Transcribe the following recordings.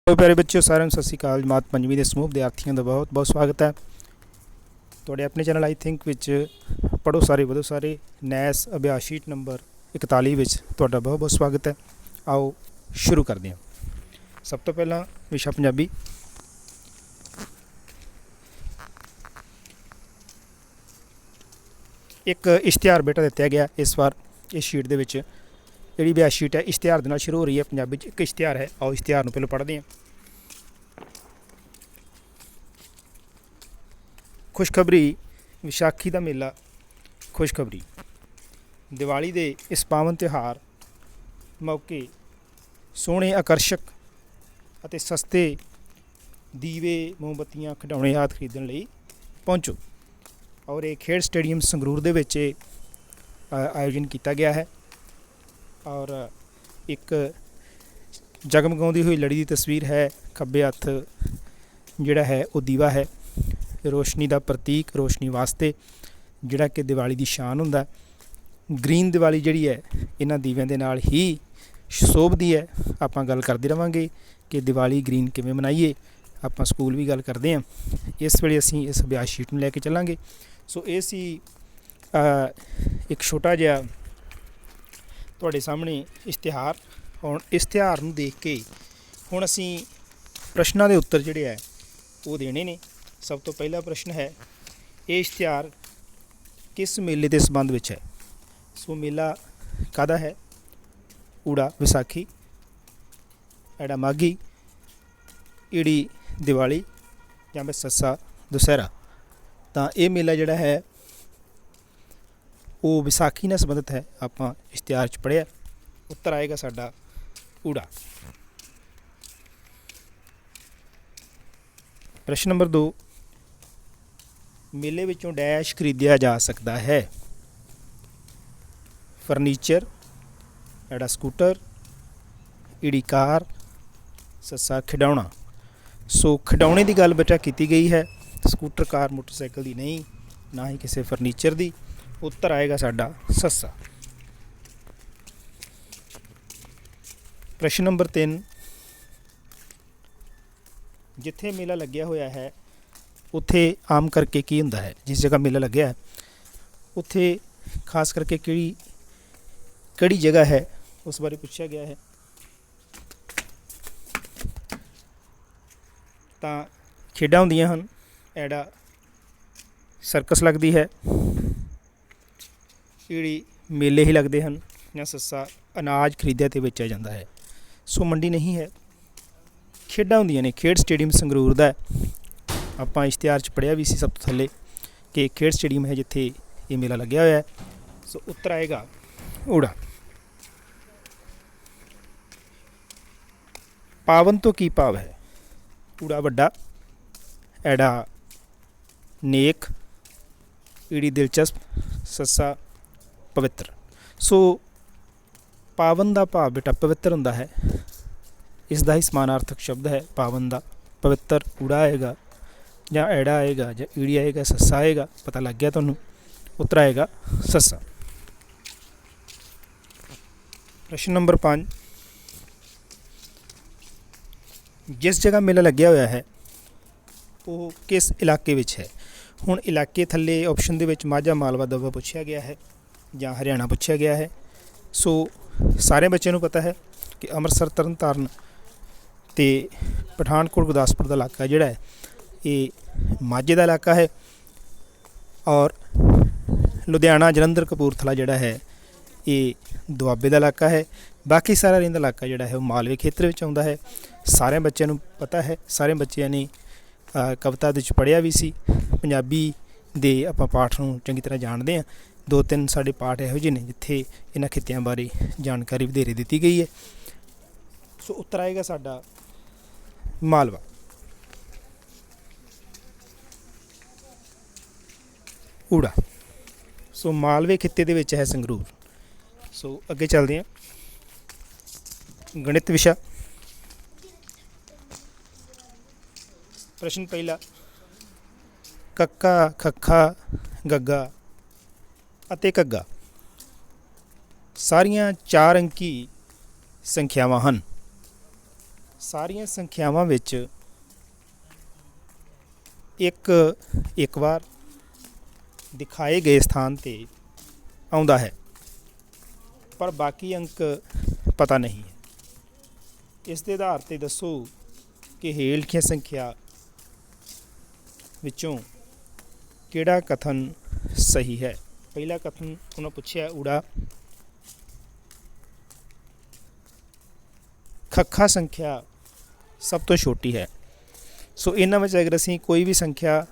Hello प्यारे बच्चों, सारे सत श्री अकाल। जमात पंजवीं के समूह विद्यार्थियों का बहुत बहुत स्वागत है थोड़े अपने चैनल आई थिंक विच पढ़ो सारे वधो सारे नैस अभ्यास शीट नंबर 41 विच तुहाडा बहुत बहुत स्वागत है। आओ शुरू करते हैं। सब तो पहला विशा पंजाबी। एक इश्तिहार बेटा दिता गया इस बार इस शीट दे विच जी अभ्यास शीट है इश्तिहार के नाल शुरू हो रही है। पंजाबी एक इश्तिहार है। आओ इश्तिहार नूं पहले पढ़ते हैं। खुशखबरी विसाखी का मेला। खुशखबरी दिवाली के इस पावन त्यौहार मौके सोहने आकर्षक अते सस्ते दीवे मोमबत्तियां खिडौने आदि खरीदण लई पहुँचो। और ये खेड स्टेडियम संगरूर दे विच आयोजन किया गया है। और एक जगमगाउंदी हुई लड़ी की तस्वीर है। खब्बे हत्थ जिहड़ा है वो दीवा है, रोशनी का प्रतीक, रोशनी वास्ते जिहड़ा कि दिवाली की शान हुंदा। ग्रीन दिवाली जिहड़ी है इन्हां दीव्यां दे नाल ही शोभदी है। आपां गल करदे रहांगे कि दिवाली ग्रीन किवें मनाईए। आपां स्कूल भी गल करदे हां। इस वेले असीं इस अभ्यास शीट नूं लैके चलांगे। सो ये सी एक छोटा जिहा तुहाडे सामने इश्तिहार। हुण इश्तिहार नूं देख के हुण असीं प्रश्नां दे उत्तर जिहड़े है वो देने ने। सब तो पहला प्रश्न है, ये इश्तिहार किस मेले के संबंध में है? सो मेला कादा है? ऊड़ा विसाखी, एड़ा माघी, ईड़ी दिवाली या फिर सस्सा दशहरा। तो ये मेला जिहड़ा है वो विसाखी नाल संबंधित है। आपां इश्तिहार च पढ़िया। उत्तर आएगा साडा ऊड़ा। प्रश्न नंबर 2, मेले विचों डैश खरीदिया जा सकता है? फर्नीचर, एड़ा स्कूटर, ईड़ी कार, सस्सा खिडौना। सो खिडौने की गल बेटा की गई है, स्कूटर कार मोटरसाइकिल की नहीं, ना ही किसी फर्नीचर की। उत्तर आएगा साडा सस्सा। प्रश्न नंबर 3, जिथे मेला लग्या होया है उत्थे आम करके की हुंदा है? जिस जगह मेला लग्या है उत्थे खास करके किहड़ी जगह है उस बारे पूछा गया है। तां खेडां हुंदियां हन, एड़ा सर्कस लगती है, ईड़ी मेले ही लगते हैं, या सस्सा अनाज खरीदिया ते बेचा जाता है। सो मंडी नहीं है, खेडां हुंदियां ने। खेड स्टेडियम संगरूर दा आपां इश्तिहार च पढ़िया भी सी सब तो थल्ले कि खेड स्टेडियम है जिथे ये मेला लग्या होया है। सो उत्तर आएगा ऊड़ा। पावन तो की भाव है? ऊड़ा वड्डा, एड़ा नेक, ईड़ी दिलचस्प, सस्सा पवित्र। सो पावन का भाव बेटा पवित्र हुंदा है। इसका ही समानार्थक शब्द है पावन का। पवित्र ऊड़ा आएगा या एड़ा आएगा या ईड़ी आएगा, सस्सा आएगा। पता लग गया तुहानूं? उत्तर आएगा सस्सा। प्रश्न नंबर 5, जिस जगह मेला लग्या होया है वो किस इलाके विच है? हुण इलाके थल्ले ऑप्शन दे विच माझा मालवा दोबा पूछा गया है या हरियाणा पूछा गया है। सो सारे बच्चों को पता है कि अमृतसर तरन ताਰਨ ते पठानकोट गुरदासपुर का इलाका जिहड़ा है ये माझे का इलाका है। और लुधियाना जलंधर कपूरथला जिहड़ा है ये दुआबे का इलाका है। बाकी सारा रहिंदा इलाका जिहड़ा है वो मालवे खेत्र विच आउंदा है। सारे बच्चों को पता है। सारे बच्चों ने कविता दे पढ़िया भी सी। पंजाबी दे आपां पाठ नूं चंगी तरह जानते हैं। 2-3 साडे पाठ इहो जिहे ने जिथे इन्हां खित्तियां बारे जानकारी वधेरे दित्ती गई है। सो उत्तर आएगा साडा मालवा। ऊड़ा। सो मालवे खित्ते दे विच है संगरूर। सो अगे चलते हैं। गणित विशा। प्रश्न पहला, कक्का, खक्खा, गग्गा अते घग्गा सारियां 4 अंकी संख्यावां हन। ਸਾਰੀਆਂ ਸੰਖਿਆਵਾਂ ਵਿੱਚ ਇੱਕ ਵਾਰ ਦਿਖਾਏ ਗਏ ਸਥਾਨ ਤੇ ਆਉਂਦਾ ਹੈ, ਪਰ ਬਾਕੀ ਅੰਕ ਪਤਾ ਨਹੀਂ ਹੈ। ਇਸ ਦੇ ਆਧਾਰ ਤੇ ਦੱਸੋ ਕਿ ਹੇਠ ਲਿਖੀਆਂ ਸੰਖਿਆ ਵਿੱਚੋਂ ਕਿਹੜਾ ਕਥਨ ਸਹੀ ਹੈ। ਪਹਿਲਾ ਕਥਨ ਉਹਨਾਂ ਪੁੱਛਿਆ ਊੜਾ ਖੱਖਾ ਸੰਖਿਆ ਸਭ ਤੋਂ ਛੋਟੀ ਹੈ। ਸੋ ਇਹਨਾਂ ਵਿੱਚ ਅਗਰ ਅਸੀਂ ਕੋਈ ਵੀ ਸੰਖਿਆ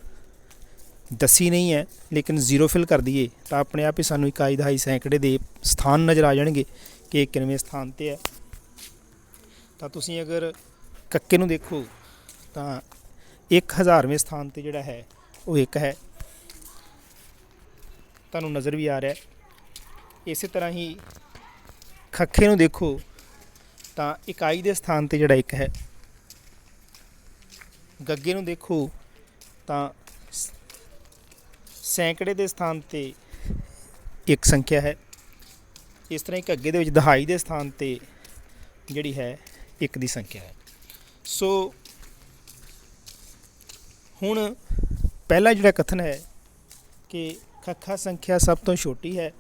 ਦੱਸੀ ਨਹੀਂ ਹੈ ਲੇਕਿਨ ਜ਼ੀਰੋ ਫਿਲ ਕਰ ਦਈਏ ਤਾਂ ਆਪਣੇ ਆਪ ਹੀ ਸਾਨੂੰ ਇਕਾਈ, ਦਹਾਈ, ਸੈਂਕੜੇ ਦੇ ਸਥਾਨ ਨਜ਼ਰ ਆ ਜਾਣਗੇ ਕਿ ਇਹ ਕਿੰਨਵੇਂ ਸਥਾਨ 'ਤੇ ਹੈ। ਤਾਂ ਤੁਸੀਂ ਅਗਰ ਕੱਕੇ ਨੂੰ ਦੇਖੋ ਤਾਂ 1000ਵੇਂ ਸਥਾਨ 'ਤੇ ਜਿਹੜਾ ਹੈ ਉਹ 1 ਹੈ, ਤੁਹਾਨੂੰ ਨਜ਼ਰ ਵੀ ਆ ਰਿਹਾ। ਇਸੇ ਤਰ੍ਹਾਂ ਹੀ ਖੱਖੇ ਨੂੰ ਦੇਖੋ ਤਾਂ ਇਕਾਈ ਦੇ ਸਥਾਨ 'ਤੇ ਜਿਹੜਾ 1 ਹੈ। ਗੱਗੇ ਨੂੰ ਦੇਖੋ ਤਾਂ ਸੈਂਕੜੇ ਦੇ ਸਥਾਨ 'ਤੇ 1 ਸੰਖਿਆ ਹੈ। ਇਸ ਤਰ੍ਹਾਂ ਹੀ ਘੱਗੇ ਦੇ ਵਿੱਚ ਦਹਾਈ ਦੇ ਸਥਾਨ 'ਤੇ ਜਿਹੜੀ ਹੈ 1 ਦੀ ਸੰਖਿਆ ਹੈ। ਸੋ ਹੁਣ ਪਹਿਲਾ ਜਿਹੜਾ ਕਥਨ ਹੈ ਕਿ ਖੱਖਾ ਸੰਖਿਆ ਸਭ ਤੋਂ ਛੋਟੀ ਹੈ,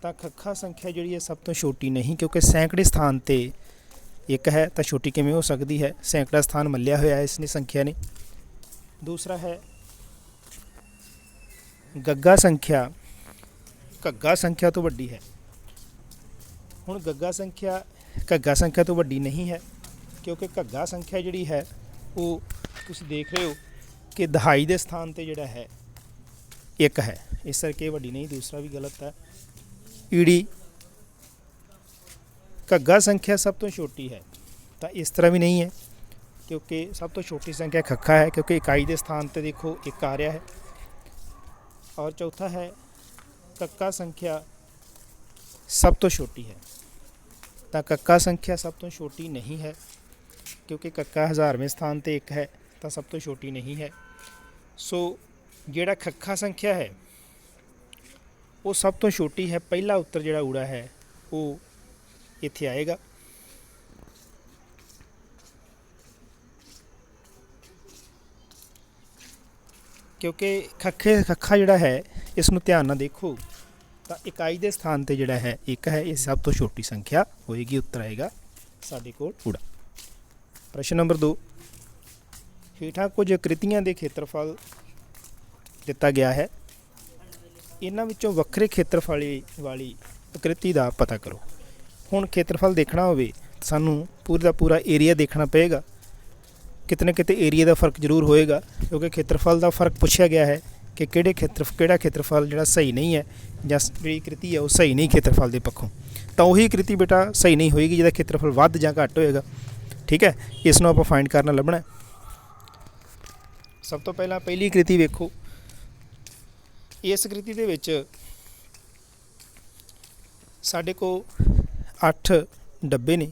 ਤਾਂ ਖੱਖਾ ਸੰਖਿਆ ਜਿਹੜੀ ਹੈ ਸਭ ਤੋਂ ਛੋਟੀ ਨਹੀਂ, ਕਿਉਂਕਿ ਸੈਂਕੜੇ ਸਥਾਨ 'ਤੇ 1 ਹੈ ਤਾਂ ਛੋਟੀ ਕਿਵੇਂ ਹੋ ਸਕਦੀ ਹੈ। ਸੈਂਕੜਾ ਸਥਾਨ ਮੱਲਿਆ ਹੋਇਆ ਹੈ ਇਸ ਨੇ ਸੰਖਿਆ ਨੇ। ਦੂਸਰਾ ਹੈ ਗੱਗਾ ਸੰਖਿਆ ਘੱਗਾ ਸੰਖਿਆ ਤੋਂ ਵੱਡੀ ਹੈ। ਹੁਣ ਘੱਗਾ ਸੰਖਿਆ ਤੋਂ ਵੱਡੀ ਨਹੀਂ ਹੈ, ਕਿਉਂਕਿ ਘੱਗਾ ਸੰਖਿਆ ਜਿਹੜੀ ਹੈ ਉਹ ਤੁਸੀਂ ਦੇਖ ਰਹੇ ਹੋ ਕਿ ਦਹਾਈ ਦੇ ਸਥਾਨ 'ਤੇ ਜਿਹੜਾ ਹੈ 1 ਹੈ, ਇਸ ਕਰਕੇ ਵੱਡੀ ਨਹੀਂ। ਦੂਸਰਾ ਵੀ ਗਲਤ ਹੈ। ਈੜੀ ਘੱਗਾ ਸੰਖਿਆ ਸਭ ਤੋਂ ਛੋਟੀ ਹੈ, ਤਾਂ ਇਸ ਤਰ੍ਹਾਂ ਵੀ ਨਹੀਂ ਹੈ, ਕਿਉਂਕਿ ਸਭ ਤੋਂ ਛੋਟੀ ਸੰਖਿਆ ਖੱਖਾ ਹੈ, ਕਿਉਂਕਿ ਇਕਾਈ ਦੇ ਸਥਾਨ 'ਤੇ ਦੇਖੋ 1 ਆ ਰਿਹਾ ਹੈ। ਔਰ ਚੌਥਾ ਹੈ ਕੱਕਾ ਸੰਖਿਆ ਸਭ ਤੋਂ ਛੋਟੀ ਹੈ, ਤਾਂ ਕੱਕਾ ਸੰਖਿਆ ਸਭ ਤੋਂ ਛੋਟੀ ਨਹੀਂ ਹੈ, ਕਿਉਂਕਿ ਕੱਕਾ 1000ਵੇਂ ਸਥਾਨ 'ਤੇ 1 ਹੈ ਤਾਂ ਸਭ ਤੋਂ ਛੋਟੀ ਨਹੀਂ ਹੈ। ਸੋ ਜਿਹੜਾ ਖੱਖਾ ਸੰਖਿਆ ਹੈ ਉਹ ਸਭ ਤੋਂ ਛੋਟੀ ਹੈ। ਪਹਿਲਾ ਉੱਤਰ ਜਿਹੜਾ ਊੜਾ ਹੈ ਉਹ ਇੱਥੇ ਆਏਗਾ। ਕਿਉਂਕਿ ਖੱਖਾ ਜਿਹੜਾ ਹੈ ਇਸ ਨੂੰ ਧਿਆਨ ਨਾਲ ਦੇਖੋ ਤਾਂ ਇਕਾਈ ਦੇ ਸਥਾਨ 'ਤੇ ਜਿਹੜਾ ਹੈ 1 ਹੈ, ਇਹ ਸਭ ਤੋਂ ਛੋਟੀ ਸੰਖਿਆ ਹੋਏਗੀ। ਉੱਤਰ ਆਏਗਾ ਸਾਡੇ ਕੋਲ ਊੜਾ। ਪ੍ਰਸ਼ਨ ਨੰਬਰ 2, ਹੇਠਾਂ ਕੁਝ ਆਕ੍ਰਿਤੀਆਂ ਦੇ ਖੇਤਰਫਲ ਦਿੱਤਾ ਗਿਆ ਹੈ, ਇਹਨਾਂ ਵਿੱਚੋਂ ਵੱਖਰੇ ਖੇਤਰਫਲ ਵਾਲੀ ਆਕ੍ਰਿਤੀ ਦਾ ਪਤਾ ਕਰੋ। ਹੁਣ ਖੇਤਰਫਲ ਦੇਖਣਾ ਹੋਵੇ ਸਾਨੂੰ ਪੂਰਾ ਦਾ ਪੂਰਾ ਏਰੀਆ ਦੇਖਣਾ ਪਏਗਾ। ਕਿਤੇ ਨਾ ਕਿਤੇ ਏਰੀਆ ਦਾ ਫਰਕ ਜ਼ਰੂਰ ਹੋਏਗਾ, ਕਿਉਂਕਿ ਖੇਤਰਫਲ ਦਾ ਫਰਕ ਪੁੱਛਿਆ ਗਿਆ ਹੈ ਕਿ ਕਿਹੜਾ ਖੇਤਰਫਲ ਜਿਹੜਾ ਸਹੀ ਨਹੀਂ ਹੈ ਜਾਂ ਜਿਹੜੀ ਆਕ੍ਰਿਤੀ ਹੈ ਉਹ ਸਹੀ ਨਹੀਂ ਖੇਤਰਫਲ ਦੇ ਪੱਖੋਂ, ਤਾਂ ਉਹੀ ਆਕ੍ਰਿਤੀ ਬੇਟਾ ਸਹੀ ਨਹੀਂ ਹੋਏਗੀ ਜਿਹਦਾ ਖੇਤਰਫਲ ਵੱਧ ਜਾਂ ਘੱਟ ਹੋਏਗਾ। ਠੀਕ ਹੈ, ਇਸ ਨੂੰ ਆਪਾਂ ਫਾਈਂਡ ਕਰਨਾ ਲੱਭਣਾ। ਸਭ ਤੋਂ ਪਹਿਲਾਂ ਪਹਿਲੀ ਆਕ੍ਰਿਤੀ ਵੇਖੋ। ਇਸ ਆਕ੍ਰਿਤੀ ਦੇ ਵਿੱਚ ਸਾਡੇ ਕੋਲ 8 ਡੱਬੇ ਨੇ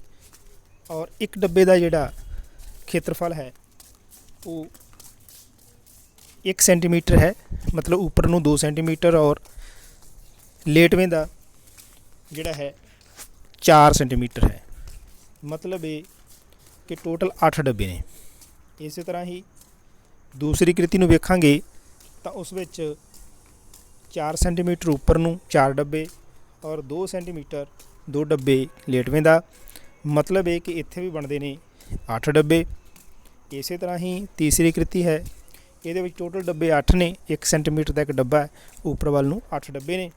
ਔਰ ਇੱਕ ਡੱਬੇ ਦਾ ਜਿਹੜਾ ਖੇਤਰਫਲ ਹੈ ਉਹ 1 ਸੈਂਟੀਮੀਟਰ ਹੈ, ਮਤਲਬ ਉੱਪਰ ਨੂੰ 2 ਸੈਂਟੀਮੀਟਰ ਔਰ ਲੇਟਵੇਂ ਦਾ ਜਿਹੜਾ ਹੈ 4 ਸੈਂਟੀਮੀਟਰ ਹੈ। ਮਤਲਬ ਇਹ ਕਿ ਟੋਟਲ 8 ਡੱਬੇ ਨੇ। ਇਸੇ ਤਰ੍ਹਾਂ ਹੀ ਦੂਸਰੀ ਆਕ੍ਰਿਤੀ ਨੂੰ ਵੇਖਾਂਗੇ ਤਾਂ ਉਸ ਵਿੱਚ 4 ਸੈਂਟੀਮੀਟਰ ਉੱਪਰ ਨੂੰ 4 ਡੱਬੇ ਔਰ 2 ਸੈਂਟੀਮੀਟਰ 2 ਡੱਬੇ ਲੇਟਵੇਂ ਦਾ। ਮਤਲਬ ਇਹ ਕਿ ਇੱਥੇ ਵੀ ਬਣਦੇ ਨੇ 8 ਡੱਬੇ। ਇਸੇ ਤਰ੍ਹਾਂ ਹੀ ਤੀਸਰੀ ਆਕ੍ਰਿਤੀ ਹੈ, ਇਹਦੇ ਵਿੱਚ ਟੋਟਲ ਡੱਬੇ 8 ਨੇ, 1 ਸੈਂਟੀਮੀਟਰ ਦਾ ਇੱਕ ਡੱਬਾ ਹੈ, ਉੱਪਰ ਵੱਲ ਨੂੰ 8 ਡੱਬੇ ਨੇ।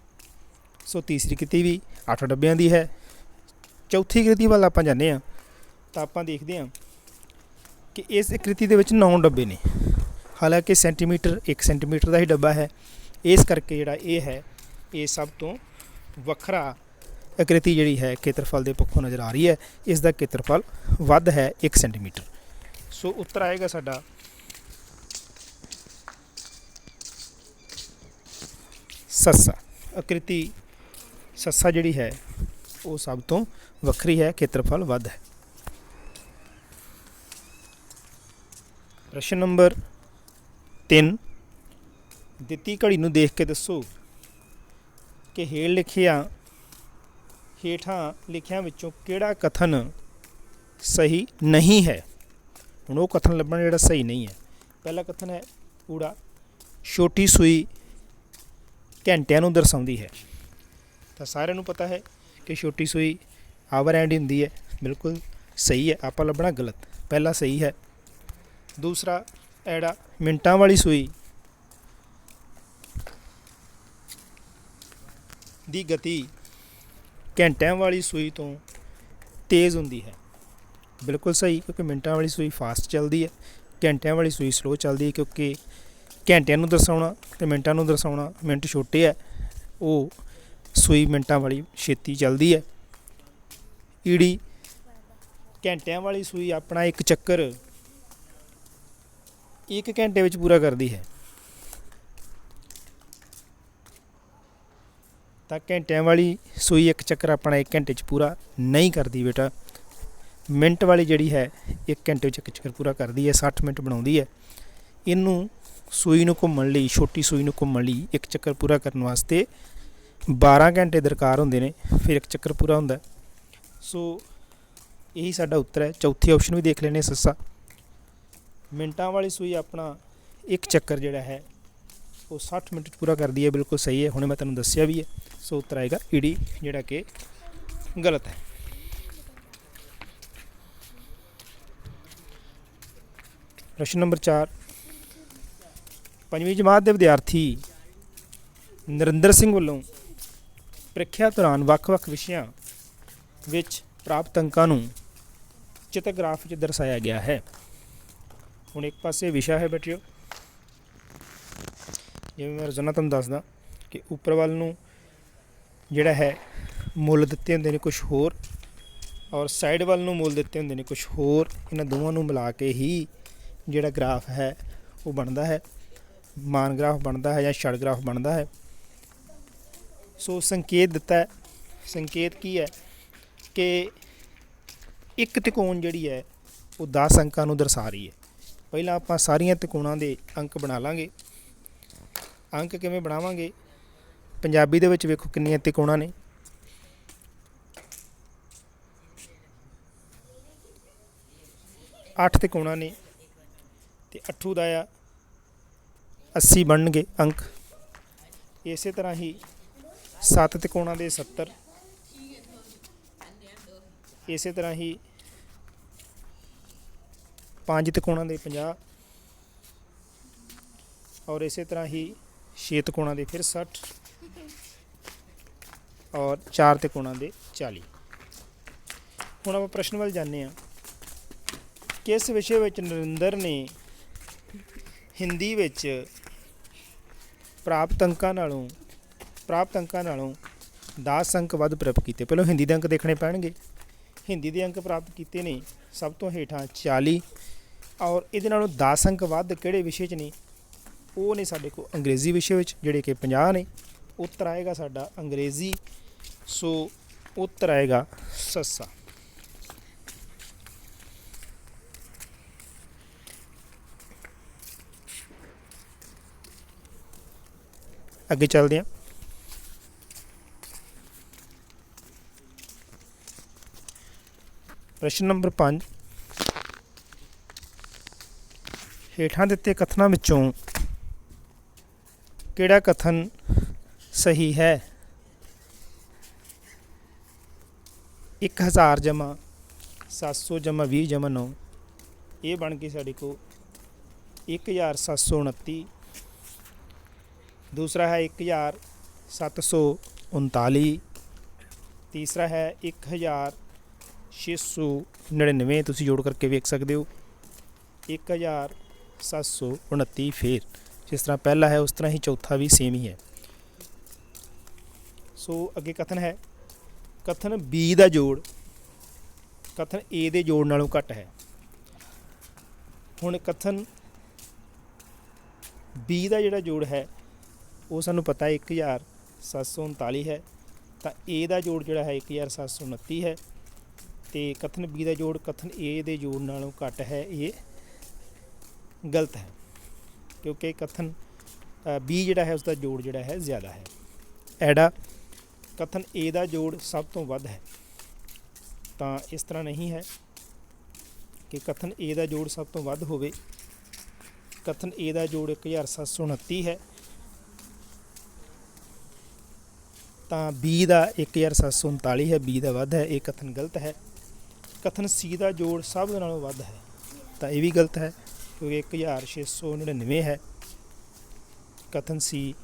ਸੋ ਤੀਸਰੀ ਆਕ੍ਰਿਤੀ ਵੀ 8 ਡੱਬਿਆਂ ਦੀ ਹੈ। ਚੌਥੀ ਆਕ੍ਰਿਤੀ ਵੱਲ ਆਪਾਂ ਜਾਂਦੇ ਹਾਂ ਤਾਂ ਆਪਾਂ ਦੇਖਦੇ ਹਾਂ ਕਿ ਇਸ ਆਕ੍ਰਿਤੀ ਦੇ ਵਿੱਚ 9 ਡੱਬੇ ਨੇ। ਹਾਲਾਂਕਿ 1 ਸੈਂਟੀਮੀਟਰ ਦਾ ਹੀ ਡੱਬਾ ਹੈ, ਇਸ ਕਰਕੇ ਜਿਹੜਾ ਇਹ ਹੈ ਇਹ ਸਭ ਤੋਂ ਵੱਖਰਾ ਆਕ੍ਰਿਤੀ ਜਿਹੜੀ ਹੈ ਖੇਤਰਫਲ ਦੇ ਪੱਖੋਂ ਨਜ਼ਰ ਆ ਰਹੀ ਹੈ। ਇਸ ਦਾ ਖੇਤਰਫਲ ਵੱਧ ਹੈ 1 ਸੈਂਟੀਮੀਟਰ। ਸੋ ਉੱਤਰ ਆਏਗਾ ਸਾਡਾ ਸੱਸਾ। ਆਕ੍ਰਿਤੀ ਸੱਸਾ ਜਿਹੜੀ ਹੈ ਉਹ ਸਭ ਤੋਂ ਵੱਖਰੀ ਹੈ, ਖੇਤਰਫਲ ਵੱਧ ਹੈ। ਪ੍ਰਸ਼ਨ ਨੰਬਰ 3, ਦਿੱਤੀ ਘੜੀ ਨੂੰ ਦੇਖ ਕੇ ਦੱਸੋ ਕਿ ਹੇਠਾਂ ਲਿਖਿਆਂ ਵਿੱਚੋਂ ਕਿਹੜਾ ਕਥਨ ਸਹੀ ਨਹੀਂ ਹੈ। ਹੁਣ ਉਹ ਕਥਨ ਲੱਭਣਾ ਜਿਹੜਾ ਸਹੀ ਨਹੀਂ ਹੈ। ਪਹਿਲਾ ਕਥਨ ਹੈ ਊੜਾ, ਛੋਟੀ ਸੂਈ ਘੰਟਿਆਂ ਨੂੰ ਦਰਸਾਉਂਦੀ ਹੈ। ਤਾਂ ਸਾਰਿਆਂ ਨੂੰ ਪਤਾ ਹੈ ਕਿ ਛੋਟੀ ਸੂਈ ਆਵਰ ਐਂਡ ਹੁੰਦੀ ਹੈ, ਬਿਲਕੁਲ ਸਹੀ ਹੈ। ਆਪਾਂ ਲੱਭਣਾ ਗਲਤ, ਪਹਿਲਾ ਸਹੀ ਹੈ। ਦੂਸਰਾ ਐੜਾ, ਮਿੰਟਾਂ ਵਾਲੀ ਸੂਈ ਦੀ ਗਤੀ ਘੰਟਿਆਂ ਵਾਲੀ ਸੂਈ ਤੋਂ ਤੇਜ਼ ਹੁੰਦੀ ਹੈ, ਬਿਲਕੁਲ ਸਹੀ, ਕਿਉਂਕਿ ਮਿੰਟਾਂ ਵਾਲੀ ਸੂਈ ਫਾਸਟ ਚੱਲਦੀ ਹੈ, ਘੰਟਿਆਂ ਵਾਲੀ ਸੂਈ ਸਲੋ ਚੱਲਦੀ ਹੈ। ਕਿਉਂਕਿ ਘੰਟਿਆਂ ਨੂੰ ਦਰਸਾਉਣਾ ਅਤੇ ਮਿੰਟਾਂ ਨੂੰ ਦਰਸਾਉਣਾ, ਮਿੰਟ ਛੋਟੇ ਹੈ, ਉਹ ਸੂਈ ਮਿੰਟਾਂ ਵਾਲੀ ਛੇਤੀ ਚੱਲਦੀ ਹੈ। ਈੜੀ, ਘੰਟਿਆਂ ਵਾਲੀ ਸੂਈ ਆਪਣਾ ਇੱਕ ਚੱਕਰ 1 ਘੰਟੇ ਵਿੱਚ ਪੂਰਾ ਕਰਦੀ ਹੈ। ਤਾਂ ਘੰਟਿਆਂ ਵਾਲੀ ਸੂਈ ਇੱਕ ਚੱਕਰ ਆਪਣਾ 1 ਘੰਟੇ 'ਚ ਪੂਰਾ ਨਹੀਂ ਕਰਦੀ ਬੇਟਾ। ਮਿੰਟ ਵਾਲੀ ਜਿਹੜੀ ਹੈ 1 ਘੰਟੇ ਵਿੱਚ ਇੱਕ ਚੱਕਰ ਪੂਰਾ ਕਰਦੀ ਹੈ, 60 ਮਿੰਟ ਬਣਾਉਂਦੀ ਹੈ। ਇਹਨੂੰ ਸੂਈ ਨੂੰ ਘੁੰਮਣ ਲਈ, ਛੋਟੀ ਸੂਈ ਨੂੰ ਘੁੰਮਣ ਲਈ ਇੱਕ ਚੱਕਰ ਪੂਰਾ ਕਰਨ ਵਾਸਤੇ 12 ਘੰਟੇ ਦਰਕਾਰ ਹੁੰਦੇ ਨੇ, ਫਿਰ ਇੱਕ ਚੱਕਰ ਪੂਰਾ ਹੁੰਦਾ। ਸੋ ਇਹੀ ਸਾਡਾ ਉੱਤਰ ਹੈ। ਚੌਥੀ ਆਪਸ਼ਨ ਵੀ ਦੇਖ ਲੈਂਦੇ ਸੱਸਾ। ਮਿੰਟਾਂ ਵਾਲੀ ਸੂਈ ਆਪਣਾ ਇੱਕ ਚੱਕਰ ਜਿਹੜਾ ਹੈ ਉਹ 60 ਮਿੰਟ 'ਚ ਪੂਰਾ ਕਰਦੀ ਹੈ, ਬਿਲਕੁਲ ਸਹੀ ਹੈ। ਹੁਣੇ ਮੈਂ ਤੁਹਾਨੂੰ ਦੱਸਿਆ ਵੀ ਹੈ। ਸੋ ਉੱਤਰ ਆਏਗਾ ਈੜੀ, ਜਿਹੜਾ ਕਿ ਗਲਤ ਹੈ। ਪ੍ਰਸ਼ਨ ਨੰਬਰ 4, 5ਵੀਂ ਜਮਾਤ ਦੇ ਵਿਦਿਆਰਥੀ ਨਰਿੰਦਰ ਸਿੰਘ ਵੱਲੋਂ ਪ੍ਰੀਖਿਆ ਦੌਰਾਨ ਵੱਖ-ਵੱਖ ਵਿਸ਼ਿਆਂ ਵਿੱਚ ਪ੍ਰਾਪਤ ਅੰਕਾਂ ਨੂੰ ਚਿੱਤਰ ਗ੍ਰਾਫ 'ਚ ਦਰਸਾਇਆ ਗਿਆ ਹੈ। ਹੁਣ ਇੱਕ ਪਾਸੇ ਵਿਸ਼ਾ ਹੈ ਬੱਚਿਓ, ਜਿਵੇਂ ਮੈਂ ਰੋਜ਼ਾਨਾ ਤੁਹਾਨੂੰ ਦੱਸਦਾ ਕਿ ਉੱਪਰ ਵੱਲ ਨੂੰ ਜਿਹੜਾ ਹੈ ਮੁੱਲ ਦਿੱਤੇ ਹੁੰਦੇ ਨੇ ਕੁਛ ਹੋਰ, ਔਰ ਸਾਈਡ ਵੱਲ ਨੂੰ ਮੁੱਲ ਦਿੱਤੇ ਹੁੰਦੇ ਨੇ ਕੁਛ ਹੋਰ। ਇਹਨਾਂ ਦੋਵਾਂ ਨੂੰ ਮਿਲਾ ਕੇ ਹੀ ਜਿਹੜਾ ਗ੍ਰਾਫ ਹੈ ਉਹ ਬਣਦਾ ਹੈ, ਮਾਨ ਗ੍ਰਾਫ ਬਣਦਾ ਹੈ ਜਾਂ ਛੜ ਗ੍ਰਾਫ ਬਣਦਾ ਹੈ। ਸੋ ਸੰਕੇਤ ਦਿੱਤਾ ਹੈ। ਸੰਕੇਤ ਕੀ ਹੈ ਕਿ ਇੱਕ ਤਿਕੋਣ ਜਿਹੜੀ ਹੈ ਉਹ 10 ਅੰਕਾਂ ਨੂੰ ਦਰਸਾ ਰਹੀ ਹੈ। ਪਹਿਲਾਂ ਆਪਾਂ ਸਾਰੀਆਂ ਤਿਕੋਣਾਂ ਦੇ ਅੰਕ ਬਣਾ ਲਾਂਗੇ। ਅੰਕ ਕਿਵੇਂ ਬਣਾਵਾਂਗੇ? ਪੰਜਾਬੀ ਦੇ ਵਿੱਚ ਵੇਖੋ ਕਿੰਨੀਆਂ ਤਿਕੋਣਾਂ ਨੇ। 8 ਤਿਕੋਣਾਂ ਨੇ ਅਤੇ 8 ਦਾ 80 ਬਣਨਗੇ ਅੰਕ। ਇਸੇ ਤਰ੍ਹਾਂ ਹੀ 7 ਤਿਕੋਣਾਂ ਦੇ 70, ਇਸੇ ਤਰ੍ਹਾਂ ਹੀ 5 ਤਿਕੋਣਾਂ ਦੇ 50, ਔਰ ਇਸੇ ਤਰ੍ਹਾਂ ਹੀ 6 ਤਿਕੋਣਾਂ ਦੇ ਫਿਰ 60, ਔਰ 4 ਤਿਕੋਣਾਂ ਦੇ 40। ਹੁਣ ਆਪਾਂ ਪ੍ਰਸ਼ਨ ਵੱਲ ਜਾਂਦੇ ਹਾਂ। ਕਿਸ ਵਿਸ਼ੇ ਵਿੱਚ ਨਰਿੰਦਰ ਨੇ ਹਿੰਦੀ ਵਿੱਚ ਪ੍ਰਾਪਤ ਅੰਕਾਂ ਨਾਲੋਂ 10 ਅੰਕ ਵੱਧ ਪ੍ਰਾਪਤ ਕੀਤੇ? ਪਹਿਲਾਂ ਹਿੰਦੀ ਦੇ ਅੰਕ ਦੇਖਣੇ ਪੈਣਗੇ। ਹਿੰਦੀ ਦੇ ਅੰਕ ਪ੍ਰਾਪਤ ਕੀਤੇ ਨੇ ਸਭ ਤੋਂ ਹੇਠਾਂ 40, ਔਰ ਇਹਦੇ ਨਾਲੋਂ 10 ਅੰਕ ਵੱਧ ਕਿਹੜੇ ਵਿਸ਼ੇ 'ਚ ਨੇ? ਉਹ ਨੇ ਸਾਡੇ ਕੋਲ ਅੰਗਰੇਜ਼ੀ ਵਿਸ਼ੇ ਵਿੱਚ, ਜਿਹੜੇ ਕਿ 50 ਨੇ। ਉੱਤਰ ਆਏਗਾ ਸਾਡਾ ਅੰਗਰੇਜ਼ੀ। ਸੋ ਉੱਤਰ ਆਏਗਾ ਸੱਸਾ। ਅੱਗੇ ਚੱਲਦੇ ਹਾਂ। ਪ੍ਰਸ਼ਨ ਨੰਬਰ 5, ਹੇਠਾਂ ਦਿੱਤੇ ਕਥਨਾਂ ਵਿੱਚੋਂ ਕਿਹੜਾ ਕਥਨ ਸਹੀ ਹੈ? 1000 ਜਮ੍ਹਾਂ 700 ਜਮ੍ਹਾਂ 20 ਜਮ੍ਹਾਂ 9, ਇਹ ਬਣ ਕੇ ਸਾਡੇ ਕੋਲ 1729। दूसरा है 1739, तीसरा है 1699, तुसी जोड़ करके वेख सकते हो 1729। फिर जिस तरह पहला है उस तरह ही चौथा भी सेम ही है। सो अगे कथन है, कथन बी का जोड़ कथन ए के जोड़ नालों घट है। हुण कथन बी का जिहड़ा जोड़ है वो सानू पता है 1739 है, तो ए का जोड़ जोड़ा है 1729 है, तो कथन बी का जोड़ कथन ए के जोड़ नालों घट है, ये गलत है, क्योंकि कथन बी जोड़ा है उसका जोड़ जोड़ा है ज़्यादा है। एडा कथन ए का जोड़ सब तो वध है, तो इस तरह नहीं है। ਕਿ ਕਥਨ A ਦਾ ਜੋੜ ਸਭ ਤੋਂ ਵੱਧ ਹੋਵੇ। ਕਥਨ A ਦਾ ਜੋੜ 1729 ਹੈ ਤਾਂ B ਦਾ 1739 ਹੈ, B ਦਾ ਵੱਧ ਹੈ, ਇਹ ਕਥਨ ਗਲਤ ਹੈ। ਕਥਨ C ਦਾ ਜੋੜ ਸਭ ਦੇ ਨਾਲੋਂ ਵੱਧ ਹੈ ਤਾਂ ਇਹ ਵੀ ਗਲਤ ਹੈ ਕਿਉਂਕਿ 1699 ਹੈ ਕਥਨ C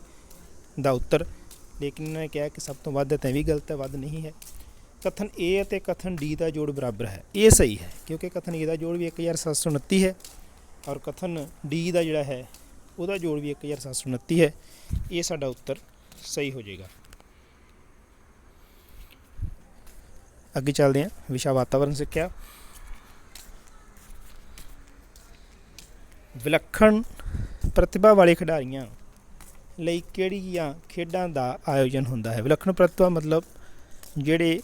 ਦਾ ਉੱਤਰ। ਲੇਕਿਨ ਇਹਨਾਂ ਨੇ ਕਿਹਾ ਕਿ ਸਭ ਤੋਂ ਵੱਧ ਹੈ ਤਾਂ ਇਹ ਵੀ ਗਲਤ ਹੈ, ਵੱਧ ਨਹੀਂ ਹੈ। ਕਥਨ A ਅਤੇ ਕਥਨ D ਦਾ ਜੋੜ ਬਰਾਬਰ ਹੈ, ਇਹ ਸਹੀ ਹੈ ਕਿਉਂਕਿ ਕਥਨ A ਦਾ ਜੋੜ ਵੀ 1729 ਹੈ ਔਰ ਕਥਨ D ਦਾ ਜਿਹੜਾ ਹੈ ਉਹਦਾ ਜੋੜ ਵੀ 1729 ਹੈ। ਇਹ ਸਾਡਾ ਉੱਤਰ ਸਹੀ ਹੋ ਜਾਏਗਾ। ਅੱਗੇ ਚੱਲਦੇ ਹਾਂ। ਵਿਸ਼ਾ ਵਾਤਾਵਰਨ ਸਿੱਖਿਆ। ਵਿਲੱਖਣ ਪ੍ਰਤਿਭਾ ਵਾਲੇ ਖਿਡਾਰੀਆਂ ਲਈ ਕਿਹੜੀਆਂ ਖੇਡਾਂ ਦਾ ਆਯੋਜਨ ਹੁੰਦਾ ਹੈ? ਵਿਲੱਖਣ ਪ੍ਰਤਿਭਾ ਮਤਲਬ ਜਿਹੜੇ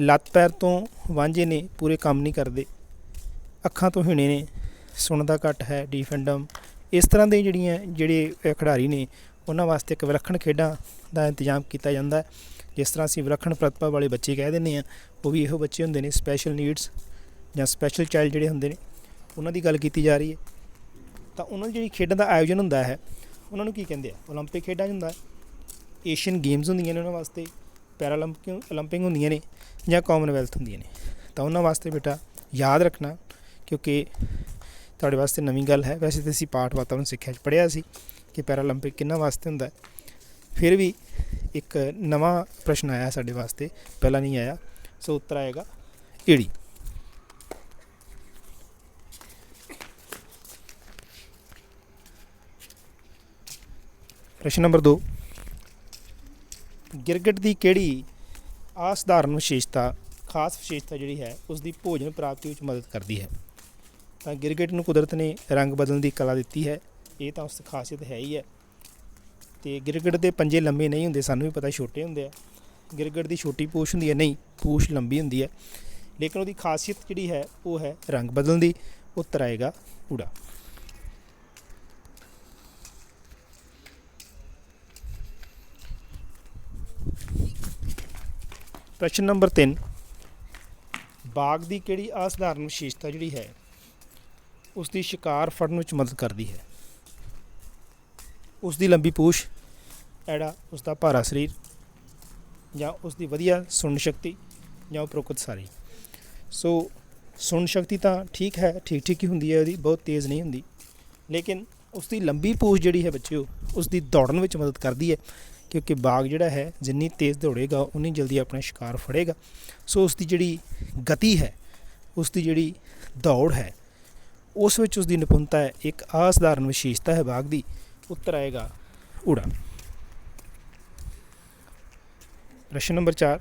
ਲੱਤ ਪੈਰ ਤੋਂ ਵਾਂਝੇ ਨੇ, ਪੂਰੇ ਕੰਮ ਨਹੀਂ ਕਰਦੇ, ਅੱਖਾਂ ਤੋਂ ਹੀਣੇ ਨੇ, ਸੁਣਦਾ ਘੱਟ ਹੈ, ਡੀਫੈਂਡਮ, ਇਸ ਤਰ੍ਹਾਂ ਦੇ ਜਿਹੜੇ ਖਿਡਾਰੀ ਨੇ ਉਹਨਾਂ ਵਾਸਤੇ ਇੱਕ ਵਿਲੱਖਣ ਖੇਡਾਂ ਦਾ ਇੰਤਜ਼ਾਮ ਕੀਤਾ ਜਾਂਦਾ ਹੈ। ਜਿਸ ਤਰ੍ਹਾਂ ਅਸੀਂ ਵਿਲੱਖਣ ਪ੍ਰਤਿਭਾ ਵਾਲੇ ਬੱਚੇ ਕਹਿ ਦਿੰਦੇ ਹਾਂ, ਉਹ ਵੀ ਇਹੋ ਬੱਚੇ ਹੁੰਦੇ ਨੇ ਸਪੈਸ਼ਲ ਨੀਡਸ ਜਾਂ ਸਪੈਸ਼ਲ ਚਾਈਲਡ ਜਿਹੜੇ ਹੁੰਦੇ ਨੇ, ਉਹਨਾਂ ਦੀ ਗੱਲ ਕੀਤੀ ਜਾ ਰਹੀ ਹੈ। ਤਾਂ ਉਹਨਾਂ ਦੀ ਜਿਹੜੀ ਖੇਡਾਂ ਦਾ ਆਯੋਜਨ ਹੁੰਦਾ ਹੈ ਉਹਨਾਂ ਨੂੰ ਕੀ ਕਹਿੰਦੇ ਆ? ਓਲੰਪਿਕ ਖੇਡਾਂ ਹੁੰਦਾ, ਏਸ਼ੀਅਨ ਗੇਮਸ ਹੁੰਦੀਆਂ ਨੇ ਉਹਨਾਂ ਵਾਸਤੇ, ਓਲੰਪਿਕ ਹੁੰਦੀਆਂ ਨੇ ਜਾਂ ਕਾਮਨਵੈਲਥ ਹੁੰਦੀਆਂ ਨੇ। ਤਾਂ ਉਹਨਾਂ ਵਾਸਤੇ ਬੇਟਾ ਯਾਦ ਰੱਖਣਾ, ਕਿਉਂਕਿ ਤੁਹਾਡੇ ਵਾਸਤੇ ਨਵੀਂ ਗੱਲ ਹੈ। ਵੈਸੇ ਤਾਂ ਅਸੀਂ ਪਾਠ ਵਾਤਾਵਰਨ ਸਿੱਖਿਆ 'ਚ ਪੜ੍ਹਿਆ ਸੀ ਕਿ ਪੈਰਾਲੰਪਿਕ ਕਿਹਨਾਂ ਵਾਸਤੇ ਹੁੰਦਾ, ਫਿਰ ਵੀ ਇੱਕ ਨਵਾਂ ਪ੍ਰਸ਼ਨ ਆਇਆ ਸਾਡੇ ਵਾਸਤੇ, ਪਹਿਲਾਂ ਨਹੀਂ ਆਇਆ। ਸੋ ਉੱਤਰ ਆਏਗਾ ਏੜੀ। ਪ੍ਰਸ਼ਨ ਨੰਬਰ 2, ਗਿਰਗਿਟ ਦੀ ਕਿਹੜੀ ਅਸਾਧਾਰਨ ਵਿਸ਼ੇਸ਼ਤਾ, ਖਾਸ ਵਿਸ਼ੇਸ਼ਤਾ ਜਿਹੜੀ ਹੈ ਉਸ ਦੀ ਭੋਜਨ ਪ੍ਰਾਪਤੀ ਵਿੱਚ ਮਦਦ ਕਰਦੀ ਹੈ? ਤਾਂ ਗਿਰਗਿਟ ਨੂੰ ਕੁਦਰਤ ਨੇ ਰੰਗ ਬਦਲਣ ਦੀ ਕਲਾ ਦਿੱਤੀ ਹੈ, ਇਹ ਤਾਂ ਉਸ ਦੀ ਖਾਸੀਅਤ ਹੈ ਹੀ ਹੈ। ਅਤੇ ਗਿਰਗਿਟ ਦੇ ਪੰਜੇ ਲੰਬੇ ਨਹੀਂ ਹੁੰਦੇ, ਸਾਨੂੰ ਵੀ ਪਤਾ ਛੋਟੇ ਹੁੰਦੇ ਆ। ਗਿਰਗਿਟ ਦੀ ਛੋਟੀ ਪੂਛ ਹੁੰਦੀ ਹੈ, ਨਹੀਂ ਪੂਛ ਲੰਬੀ ਹੁੰਦੀ ਹੈ, ਲੇਕਿਨ ਉਹਦੀ ਖਾਸੀਅਤ ਜਿਹੜੀ ਹੈ ਉਹ ਹੈ ਰੰਗ ਬਦਲਣ ਦੀ। ਉੱਤਰ ਆਏਗਾ ਊੜਾ। ਪ੍ਰਸ਼ਨ ਨੰਬਰ 3, ਬਾਘ ਦੀ ਕਿਹੜੀ ਅਸਾਧਾਰਨ ਵਿਸ਼ੇਸ਼ਤਾ ਜਿਹੜੀ ਹੈ ਉਸ ਦੀ ਸ਼ਿਕਾਰ ਫੜਨ ਵਿੱਚ ਮਦਦ ਕਰਦੀ ਹੈ? ਉਸ ਦੀ ਲੰਬੀ ਪੂਛ, ਐੜਾ, ਉਸ ਦਾ ਭਾਰਾ ਸਰੀਰ, ਜਾਂ ਉਸ ਦੀ ਵਧੀਆ ਸੁਣਨ ਸ਼ਕਤੀ, ਜਾਂ ਉਪਰੋਕਤ ਸਾਰੀ। ਸੋ ਸੁਣਨ ਸ਼ਕਤੀ ਤਾਂ ਠੀਕ ਹੈ, ਠੀਕ ਹੀ ਹੁੰਦੀ ਹੈ ਉਹਦੀ, ਬਹੁਤ ਤੇਜ਼ ਨਹੀਂ ਹੁੰਦੀ, ਲੇਕਿਨ ਉਸ ਦੀ ਲੰਬੀ ਪੂਛ ਜਿਹੜੀ ਹੈ ਬੱਚਿਓ ਉਸ ਦੀ ਦੌੜਨ ਵਿੱਚ ਮਦਦ ਕਰਦੀ ਹੈ, ਕਿਉਂਕਿ ਬਾਘ ਜਿਹੜਾ ਹੈ ਜਿੰਨੀ ਤੇਜ਼ ਦੌੜੇਗਾ ਉਨੀ ਜਲਦੀ ਆਪਣਾ ਸ਼ਿਕਾਰ ਫੜੇਗਾ। ਸੋ ਉਸ ਦੀ ਜਿਹੜੀ ਗਤੀ ਹੈ, ਉਸ ਦੀ ਜਿਹੜੀ ਦੌੜ ਹੈ, ਉਸ ਵਿੱਚ ਉਸ ਦੀ ਨਿਪੁੰਨਤਾ ਹੈ, ਇੱਕ ਅਸਾਧਾਰਨ ਵਿਸ਼ੇਸ਼ਤਾ ਹੈ ਬਾਘ ਦੀ। ਉੱਤਰ ਆਏਗਾ ਊੜਾ। ਪ੍ਰਸ਼ਨ ਨੰਬਰ 4,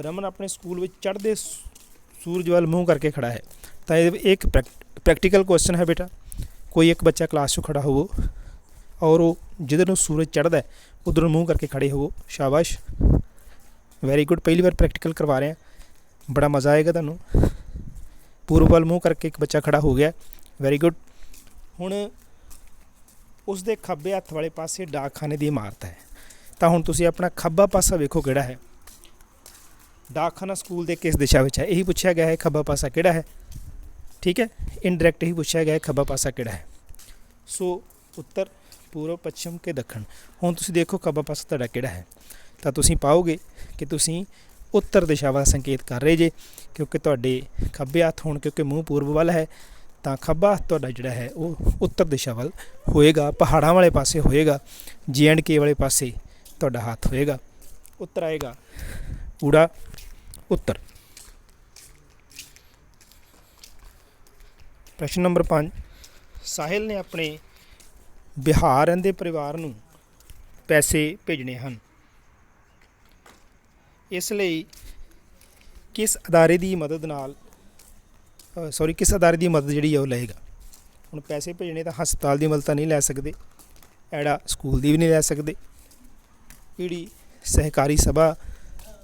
ਰਮਨ ਆਪਣੇ ਸਕੂਲ ਵਿੱਚ ਚੜ੍ਹਦੇ ਸੂਰਜ ਵੱਲ ਮੂੰਹ ਕਰਕੇ ਖੜਾ ਹੈ। ਤਾਂ ਇਹ ਇੱਕ ਪ੍ਰੈਕਟੀਕਲ ਕੁਐਸਚਨ ਹੈ ਬੇਟਾ। ਕੋਈ ਇੱਕ ਬੱਚਾ ਕਲਾਸ 'ਚ ਖੜਾ ਹੋਵੋ ਔਰ ਉਹ ਜਿੱਧਰ ਨੂੰ ਸੂਰਜ ਚੜ੍ਹਦਾ ਉੱਧਰ ਨੂੰ ਮੂੰਹ ਕਰਕੇ ਖੜੇ ਹੋਵੋ। ਸ਼ਾਬਾਸ਼, ਵੈਰੀ ਗੁੱਡ। ਪਹਿਲੀ ਵਾਰ ਪ੍ਰੈਕਟੀਕਲ ਕਰਵਾ ਰਹੇ ਹਾਂ, ਬੜਾ ਮਜ਼ਾ ਆਏਗਾ ਤੁਹਾਨੂੰ। ਪੂਰਬ ਵੱਲ ਮੂੰਹ ਕਰਕੇ ਇੱਕ ਬੱਚਾ ਖੜਾ ਹੋ ਗਿਆ, ਵੈਰੀ ਗੁੱਡ। ਹੁਣ ਉਸ ਦੇ ਖੱਬੇ ਹੱਥ ਵਾਲੇ ਪਾਸੇ ਡਾਕਖਾਨੇ ਦੀ ਇਮਾਰਤ ਹੈ। ਤਾਂ ਹੁਣ ਤੁਸੀਂ ਆਪਣਾ ਖੱਬਾ ਪਾਸਾ ਵੇਖੋ ਕਿਹੜਾ ਹੈ। ਡਾਕਖਾਨਾ ਸਕੂਲ ਦੇ ਕਿਸ ਦਿਸ਼ਾ ਵਿੱਚ ਹੈ, ਇਹੀ ਪੁੱਛਿਆ ਗਿਆ ਹੈ। ਖੱਬਾ ਪਾਸਾ ਕਿਹੜਾ ਹੈ? ਠੀਕ ਹੈ, ਇਨਡਾਇਰੈਕਟ ਇਹੀ ਪੁੱਛਿਆ ਗਿਆ ਹੈ ਖੱਬਾ ਪਾਸਾ ਕਿਹੜਾ ਹੈ। ਸੋ ਉੱਤਰ ਪੂਰਬ, ਪੱਛਮ ਕਿ ਦੱਖਣ। ਹੁਣ ਤੁਸੀਂ ਦੇਖੋ ਖੱਬਾ ਪਾਸਾ ਤੁਹਾਡਾ ਕਿਹੜਾ ਹੈ, ਤਾਂ ਤੁਸੀਂ ਪਾਓਗੇ ਕਿ ਤੁਸੀਂ ਉੱਤਰ ਦਿਸ਼ਾ ਵੱਲ ਸੰਕੇਤ ਕਰ ਰਹੇ ਜੇ, ਕਿਉਂਕਿ ਤੁਹਾਡੇ ਖੱਬੇ ਹੱਥ ਹੋਣ, ਕਿਉਂਕਿ ਮੂੰਹ ਪੂਰਬ ਵੱਲ ਹੈ, ਤਾਂ ਖੱਬਾ ਹੱਥ ਤੁਹਾਡਾ ਜਿਹੜਾ ਹੈ ਉਹ ਉੱਤਰ ਦਿਸ਼ਾ ਵੱਲ ਹੋਏਗਾ, ਪਹਾੜਾਂ ਵਾਲੇ ਪਾਸੇ ਹੋਏਗਾ, J&K ਵਾਲੇ ਪਾਸੇ ਤੁਹਾਡਾ ਹੱਥ ਹੋਏਗਾ। ਉੱਤਰ ਆਏਗਾ ਊੜਾ। ਉੱਤਰ। ਪ੍ਰਸ਼ਨ ਨੰਬਰ 5, ਸਾਹਿਲ ਨੇ ਆਪਣੇ ਬਿਹਾਰ ਰਹਿੰਦੇ ਪਰਿਵਾਰ ਨੂੰ ਪੈਸੇ ਭੇਜਣੇ ਹਨ, ਇਸ ਲਈ ਕਿਸ ਅਦਾਰੇ ਦੀ ਮਦਦ ਜਿਹੜੀ ਹੈ ਉਹ ਲਏਗਾ? ਹੁਣ ਪੈਸੇ ਭੇਜਣੇ ਤਾਂ ਹਸਪਤਾਲ ਦੀ ਮਦਦ ਤਾਂ ਨਹੀਂ ਲੈ ਸਕਦੇ, ਐੜਾ ਸਕੂਲ ਦੀ ਵੀ ਨਹੀਂ ਲੈ ਸਕਦੇ, ਈੜੀ ਸਹਿਕਾਰੀ ਸਭਾ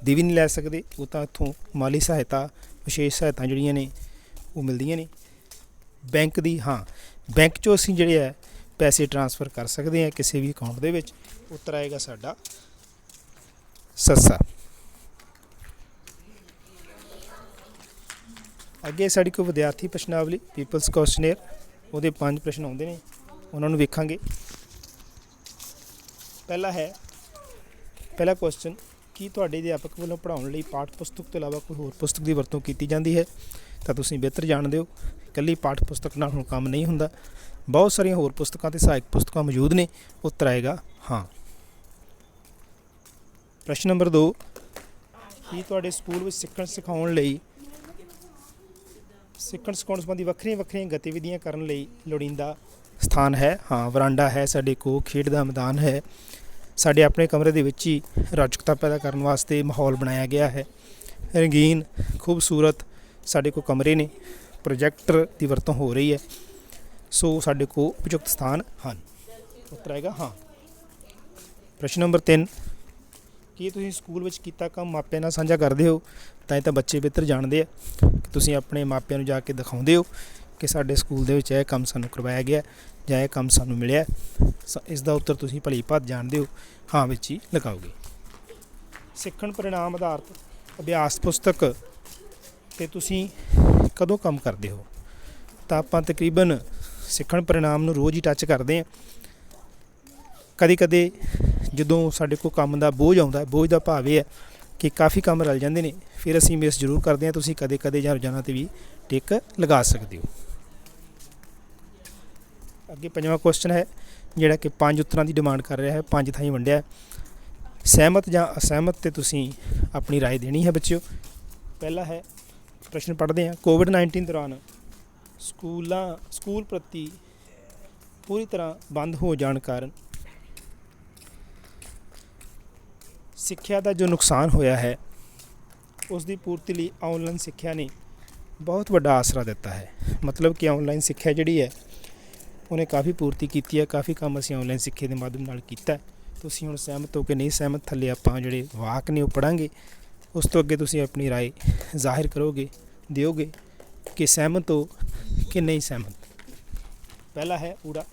ਦੀ ਵੀ ਨਹੀਂ ਲੈ ਸਕਦੇ, ਉਹ ਤਾਂ ਇੱਥੋਂ ਮਾਲੀ ਸਹਾਇਤਾ, ਵਿਸ਼ੇਸ਼ ਸਹਾਇਤਾ ਜਿਹੜੀਆਂ ਨੇ ਉਹ ਮਿਲਦੀਆਂ ਨੇ। ਬੈਂਕ ਦੀ, ਹਾਂ ਬੈਂਕ 'ਚੋਂ ਅਸੀਂ ਜਿਹੜੇ ਹੈ ਪੈਸੇ ਟਰਾਂਸਫਰ ਕਰ ਸਕਦੇ ਹਾਂ ਕਿਸੇ ਵੀ ਅਕਾਊਂਟ ਦੇ ਵਿੱਚ। ਉੱਤਰ ਆਏਗਾ ਸਾਡਾ ਸੱਸਾ। ਅੱਗੇ ਸਾਡੀ ਕੋਈ ਵਿਦਿਆਰਥੀ ਪ੍ਰਸ਼ਨਾਵਲੀ ਪੀਪਲਸ ਕੁਐਸਚਨੇਅਰ, ਉਹਦੇ 5 ਪ੍ਰਸ਼ਨ ਆਉਂਦੇ ਨੇ, ਉਹਨਾਂ ਨੂੰ ਵੇਖਾਂਗੇ। ਪਹਿਲਾ ਕੁਐਸਚਨ, ਕੀ ਤੁਹਾਡੇ ਅਧਿਆਪਕ ਵੱਲੋਂ ਪੜ੍ਹਾਉਣ ਲਈ ਪਾਠ ਪੁਸਤਕ ਤੋਂ ਇਲਾਵਾ ਕੋਈ ਹੋਰ ਪੁਸਤਕ ਦੀ ਵਰਤੋਂ ਕੀਤੀ ਜਾਂਦੀ ਹੈ? ਤਾਂ ਤੁਸੀਂ ਬਿਹਤਰ ਜਾਣਦੇ ਹੋ, ਇਕੱਲੀ ਪਾਠ ਪੁਸਤਕ ਨਾਲ ਹੁਣ ਕੰਮ ਨਹੀਂ ਹੁੰਦਾ, ਬਹੁਤ ਸਾਰੀਆਂ ਹੋਰ ਪੁਸਤਕਾਂ ਅਤੇ ਸਹਾਇਕ ਪੁਸਤਕਾਂ ਮੌਜੂਦ ਨੇ। ਉੱਤਰ ਆਏਗਾ ਹਾਂ। ਪ੍ਰਸ਼ਨ ਨੰਬਰ 2, ਕੀ ਤੁਹਾਡੇ ਸਕੂਲ ਵਿੱਚ ਸਿੱਖਣ ਸਿਖਾਉਣ ਸੰਬੰਧੀ ਵੱਖਰੀਆਂ ਗਤੀਵਿਧੀਆਂ ਕਰਨ ਲਈ ਲੋੜੀਂਦਾ ਸਥਾਨ ਹੈ? ਹਾਂ, ਵਰਾਂਡਾ ਹੈ ਸਾਡੇ ਕੋਲ, ਖੇਡ ਦਾ ਮੈਦਾਨ ਹੈ, ਸਾਡੇ ਆਪਣੇ ਕਮਰੇ ਦੇ ਵਿੱਚ ਹੀ ਰੌਚਕਤਾ ਪੈਦਾ ਕਰਨ ਵਾਸਤੇ ਮਾਹੌਲ ਬਣਾਇਆ ਗਿਆ ਹੈ। ਰੰਗੀਨ ਖੂਬਸੂਰਤ ਸਾਡੇ ਕੋਲ ਕਮਰੇ ਨੇ, ਪ੍ਰੋਜੈਕਟਰ ਦੀ ਵਰਤੋਂ ਹੋ ਰਹੀ ਹੈ, ਸੋ ਸਾਡੇ ਕੋਲ ਉਪਯੁਕਤ ਸਥਾਨ ਹਨ। ਉੱਤਰ ਆਏਗਾ ਹਾਂ। ਪ੍ਰਸ਼ਨ ਨੰਬਰ 3, ਕੀ ਤੁਸੀਂ ਸਕੂਲ ਵਿੱਚ ਕੀਤਾ ਕੰਮ ਮਾਪਿਆਂ ਨਾਲ ਸਾਂਝਾ ਕਰਦੇ ਹੋ? ਤਾਂ ਇਹ ਤਾਂ ਬੱਚੇ ਬਿਹਤਰ ਜਾਣਦੇ ਆ ਕਿ ਤੁਸੀਂ ਆਪਣੇ ਮਾਪਿਆਂ ਨੂੰ ਜਾ ਕੇ ਦਿਖਾਉਂਦੇ ਹੋ ਕਿ ਸਾਡੇ ਸਕੂਲ ਦੇ ਵਿੱਚ ਇਹ ਕੰਮ ਸਾਨੂੰ ਕਰਵਾਇਆ ਗਿਆ ਜਾਂ ਇਹ ਕੰਮ ਸਾਨੂੰ ਮਿਲਿਆ। ਇਸ ਦਾ ਉੱਤਰ ਤੁਸੀਂ ਭਲੀ ਭਾਂਤ ਜਾਣਦੇ ਹੋ, ਹਾਂ ਵਿੱਚ ਹੀ ਲਗਾਓਗੇ। ਸਿੱਖਣ ਪਰਿਣਾਮ ਆਧਾਰਿਤ ਅਭਿਆਸ ਪੁਸਤਕ 'ਤੇ ਤੁਸੀਂ ਕਦੋਂ ਕੰਮ ਕਰਦੇ ਹੋ? ਤਾਂ ਆਪਾਂ ਤਕਰੀਬਨ ਸਿੱਖਣ ਪਰਿਣਾਮ ਨੂੰ ਰੋਜ਼ ਹੀ ਟੱਚ ਕਰਦੇ ਹਾਂ। ਕਦੇ ਜਦੋਂ ਸਾਡੇ ਕੋਲ ਕੰਮ ਦਾ ਬੋਝ ਆਉਂਦਾ, ਬੋਝ ਦਾ ਭਾਵ ਇਹ ਹੈ ਕਿ ਕਾਫੀ ਕੰਮ ਰਲ ਜਾਂਦੇ ਨੇ, ਫਿਰ ਅਸੀਂ ਮਿਸ ਜ਼ਰੂਰ ਕਰਦੇ ਹਾਂ। ਤੁਸੀਂ ਕਦੇ ਜਾਂ ਰੋਜ਼ਾਨਾ 'ਤੇ ਵੀ ਟਿਕ ਲਗਾ ਸਕਦੇ ਹੋ। ਅੱਗੇ 5ਵਾਂ ਕੁਐਸਚਨ ਹੈ, ਜਿਹੜਾ ਕਿ 5 ਉੱਤਰਾਂ ਦੀ ਡਿਮਾਂਡ ਕਰ ਰਿਹਾ ਹੈ, 5 ਥਾਈਂ ਵੰਡਿਆ। ਸਹਿਮਤ ਜਾਂ ਅਸਹਿਮਤ 'ਤੇ ਤੁਸੀਂ ਆਪਣੀ ਰਾਏ ਦੇਣੀ ਹੈ ਬੱਚਿਓ। ਪਹਿਲਾ ਹੈ, ਪ੍ਰਸ਼ਨ ਪੜ੍ਹਦੇ ਹਾਂ। ਕੋਵਿਡ-19 ਦੌਰਾਨ ਸਕੂਲ ਪ੍ਰਤੀ ਪੂਰੀ ਤਰ੍ਹਾਂ ਬੰਦ ਹੋ ਜਾਣ ਕਾਰਨ ਸਿੱਖਿਆ ਦਾ ਜੋ ਨੁਕਸਾਨ ਹੋਇਆ ਹੈ, ਉਸ ਦੀ ਪੂਰਤੀ ਲਈ ਆਨਲਾਈਨ ਸਿੱਖਿਆ ਨੇ ਬਹੁਤ ਵੱਡਾ ਆਸਰਾ ਦਿੱਤਾ ਹੈ। ਮਤਲਬ ਕਿ ਆਨਲਾਈਨ ਸਿੱਖਿਆ ਜਿਹੜੀ ਹੈ ਉਹਨੇ ਕਾਫੀ ਪੂਰਤੀ ਕੀਤੀ ਹੈ, ਕਾਫੀ ਕੰਮ ਅਸੀਂ ਆਨਲਾਈਨ ਸਿੱਖਿਆ ਦੇ ਮਾਧਿਅਮ ਨਾਲ ਕੀਤਾ। ਤੁਸੀਂ ਹੁਣ ਸਹਿਮਤ ਹੋ ਕਿ ਨਹੀਂ ਸਹਿਮਤ, ਥੱਲੇ ਆਪਾਂ ਜਿਹੜੇ ਵਾਕ ਨੇ ਉਹ ਪੜ੍ਹਾਂਗੇ, ਉਸ ਤੋਂ ਅੱਗੇ ਤੁਸੀਂ ਆਪਣੀ ਰਾਏ ਜ਼ਾਹਿਰ ਦਿਓਗੇ ਕਿ ਸਹਿਮਤ ਹੋ ਕਿ ਨਹੀਂ ਸਹਿਮਤ। ਪਹਿਲਾ ਹੈ ਊੜਾ,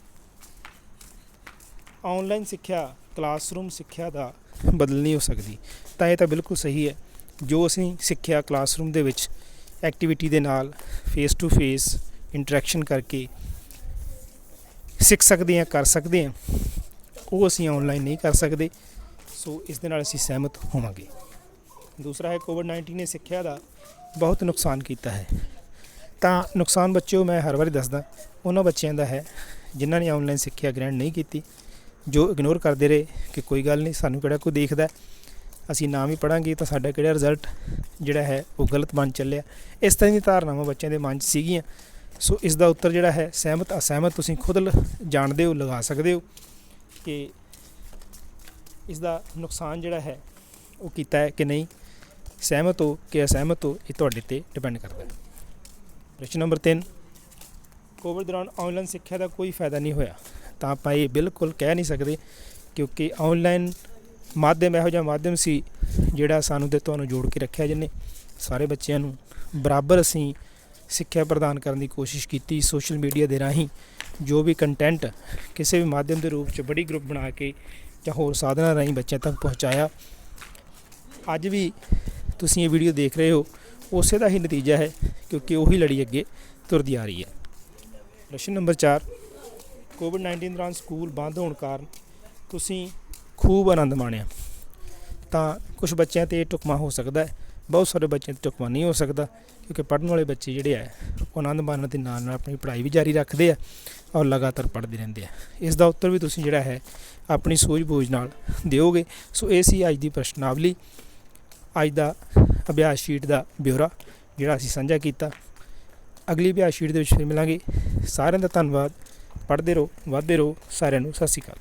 ਆਨਲਾਈਨ ਸਿੱਖਿਆ ਕਲਾਸਰੂਮ ਸਿੱਖਿਆ ਦਾ ਬਦਲ ਨਹੀਂ ਹੋ ਸਕਦੀ। ਤਾਂ ਇਹ ਤਾਂ ਬਿਲਕੁਲ ਸਹੀ ਹੈ। ਜੋ ਅਸੀਂ ਸਿੱਖਿਆ ਕਲਾਸਰੂਮ ਦੇ ਵਿੱਚ ਐਕਟੀਵਿਟੀ ਦੇ ਨਾਲ ਫੇਸ ਟੂ ਫੇਸ ਇੰਟਰੈਕਸ਼ਨ ਕਰਕੇ ਸਿੱਖ ਸਕਦੇ ਹਾਂ, ਕਰ ਸਕਦੇ ਹਾਂ, ਉਹ ਅਸੀਂ ਆਨਲਾਈਨ ਨਹੀਂ ਕਰ ਸਕਦੇ। ਸੋ ਇਸ ਦੇ ਨਾਲ ਅਸੀਂ ਸਹਿਮਤ ਹੋਵਾਂਗੇ। ਦੂਸਰਾ ਹੈ, ਕੋਵਿਡ-19 ਨੇ ਸਿੱਖਿਆ ਦਾ ਬਹੁਤ ਨੁਕਸਾਨ ਕੀਤਾ ਹੈ। ਤਾਂ ਨੁਕਸਾਨ ਬੱਚਿਓ ਮੈਂ ਹਰ ਵਾਰੀ ਦੱਸਦਾ ਉਹਨਾਂ ਬੱਚਿਆਂ ਦਾ ਹੈ ਜਿਨ੍ਹਾਂ ਨੇ ਆਨਲਾਈਨ ਸਿੱਖਿਆ ਗ੍ਰਹਿਣ ਨਹੀਂ ਕੀਤੀ, ਜੋ ਇਗਨੋਰ ਕਰਦੇ ਰਹੇ ਕਿ ਕੋਈ ਗੱਲ ਨਹੀਂ, ਸਾਨੂੰ ਕਿਹੜਾ ਕੋਈ ਦੇਖਦਾ, ਅਸੀਂ ਨਾ ਵੀ ਪੜ੍ਹਾਂਗੇ ਤਾਂ ਸਾਡਾ ਕਿਹੜਾ ਰਿਜ਼ਲਟ ਜਿਹੜਾ ਹੈ ਉਹ ਗਲਤ ਬਣ ਚੱਲਿਆ। ਇਸ ਤਰ੍ਹਾਂ ਦੀ ਧਾਰਨਾਵਾਂ ਬੱਚਿਆਂ ਦੇ ਮਨ 'ਚ ਸੀਗੀਆਂ। ਸੋ ਇਸ ਦਾ ਉੱਤਰ ਜਿਹੜਾ ਹੈ ਸਹਿਮਤ ਅਸਹਿਮਤ ਤੁਸੀਂ ਖੁਦ ਜਾਣਦੇ ਹੋ, ਲਗਾ ਸਕਦੇ ਹੋ ਕਿ ਇਸ ਦਾ ਨੁਕਸਾਨ ਜਿਹੜਾ ਹੈ ਉਹ ਕੀਤਾ ਹੈ ਕਿ ਨਹੀਂ। ਸਹਿਮਤ ਹੋ ਕਿ ਅਸਹਿਮਤ ਹੋ, ਇਹ ਤੁਹਾਡੇ 'ਤੇ ਡਿਪੈਂਡ ਕਰਦਾ ਹੈ। ਪ੍ਰਸ਼ਨ ਨੰਬਰ 3, ਕੋਵਿਡ ਦੌਰਾਨ ਆਨਲਾਈਨ ਸਿੱਖਿਆ ਦਾ ਕੋਈ ਫਾਇਦਾ ਨਹੀਂ ਹੋਇਆ। ਤਾਂ ਆਪਾਂ ਇਹ ਬਿਲਕੁਲ ਕਹਿ ਨਹੀਂ ਸਕਦੇ, ਕਿਉਂਕਿ ਆਨਲਾਈਨ ਮਾਧਿਅਮ ਇਹੋ ਜਿਹਾ ਮਾਧਿਅਮ ਸੀ ਜਿਹੜਾ ਸਾਨੂੰ ਤੇ ਤੁਹਾਨੂੰ ਜੋੜ ਕੇ ਰੱਖਿਆ, ਜਿਹਨੇ ਸਾਰੇ ਬੱਚਿਆਂ ਨੂੰ ਬਰਾਬਰ ਅਸੀਂ ਸਿੱਖਿਆ ਪ੍ਰਦਾਨ ਕਰਨ ਦੀ ਕੋਸ਼ਿਸ਼ ਕੀਤੀ। ਸੋਸ਼ਲ ਮੀਡੀਆ ਦੇ ਰਾਹੀਂ ਜੋ ਵੀ ਕੰਟੈਂਟ ਕਿਸੇ ਵੀ ਮਾਧਿਅਮ ਦੇ ਰੂਪ 'ਚ ਬੜੀ ਗਰੁੱਪ ਬਣਾ ਕੇ ਜਾਂ ਹੋਰ ਸਾਧਨਾਂ ਰਾਹੀਂ ਬੱਚਿਆਂ ਤੱਕ ਪਹੁੰਚਾਇਆ। ਅੱਜ ਵੀ ਤੁਸੀਂ ਇਹ ਵੀਡੀਓ ਦੇਖ ਰਹੇ ਹੋ, ਉਸੇ ਦਾ ਹੀ ਨਤੀਜਾ ਹੈ, ਕਿਉਂਕਿ ਉਹੀ ਲੜੀ ਅੱਗੇ ਤੁਰਦੀ ਆ ਰਹੀ ਹੈ। ਪ੍ਰਸ਼ਨ ਨੰਬਰ 4, ਕੋਵਿਡ-19 ਦੌਰਾਨ ਸਕੂਲ ਬੰਦ ਹੋਣ ਕਾਰਨ ਤੁਸੀਂ ਖੂਬ ਆਨੰਦ ਮਾਣਿਆ। ਤਾਂ ਕੁਝ ਬੱਚਿਆਂ 'ਤੇ ਢੁਕਵਾਂ ਹੋ ਸਕਦਾ ਹੈ, ਬਹੁਤ ਸਾਰੇ ਬੱਚਿਆਂ 'ਤੇ ਢੁਕਵਾਂ ਨਹੀਂ ਹੋ ਸਕਦਾ, ਕਿਉਂਕਿ ਪੜ੍ਹਨ ਵਾਲੇ ਬੱਚੇ ਜਿਹੜੇ ਹੈ ਉਹ ਆਨੰਦ ਮਾਣਨ ਦੇ ਨਾਲ ਨਾਲ ਆਪਣੀ ਪੜ੍ਹਾਈ ਵੀ ਜਾਰੀ ਰੱਖਦੇ ਆ ਔਰ ਲਗਾਤਾਰ ਪੜ੍ਹਦੇ ਰਹਿੰਦੇ ਆ। ਇਸ ਦਾ ਉੱਤਰ ਵੀ ਤੁਸੀਂ ਜਿਹੜਾ ਹੈ ਆਪਣੀ ਸੂਝ ਬੂਝ ਨਾਲ ਦਿਓਗੇ। ਸੋ ਇਹ ਸੀ ਅੱਜ ਦੀ ਪ੍ਰਸ਼ਨਾਵਲੀ, ਅੱਜ ਦਾ ਅਭਿਆਸ ਸ਼ੀਟ ਦਾ ਬਿਊਰਾ ਜਿਹੜਾ ਅਸੀਂ ਸਾਂਝਾ ਕੀਤਾ। ਅਗਲੀ ਅਭਿਆਸ ਸ਼ੀਟ ਦੇ ਵਿੱਚ ਫਿਰ ਮਿਲਾਂਗੇ। ਸਾਰਿਆਂ ਦਾ ਧੰਨਵਾਦ। ਪੜ੍ਹਦੇ ਰਹੋ, ਵੱਧਦੇ ਰਹੋ। ਸਾਰਿਆਂ ਨੂੰ ਸਤਿ ਸ਼੍ਰੀ ਅਕਾਲ।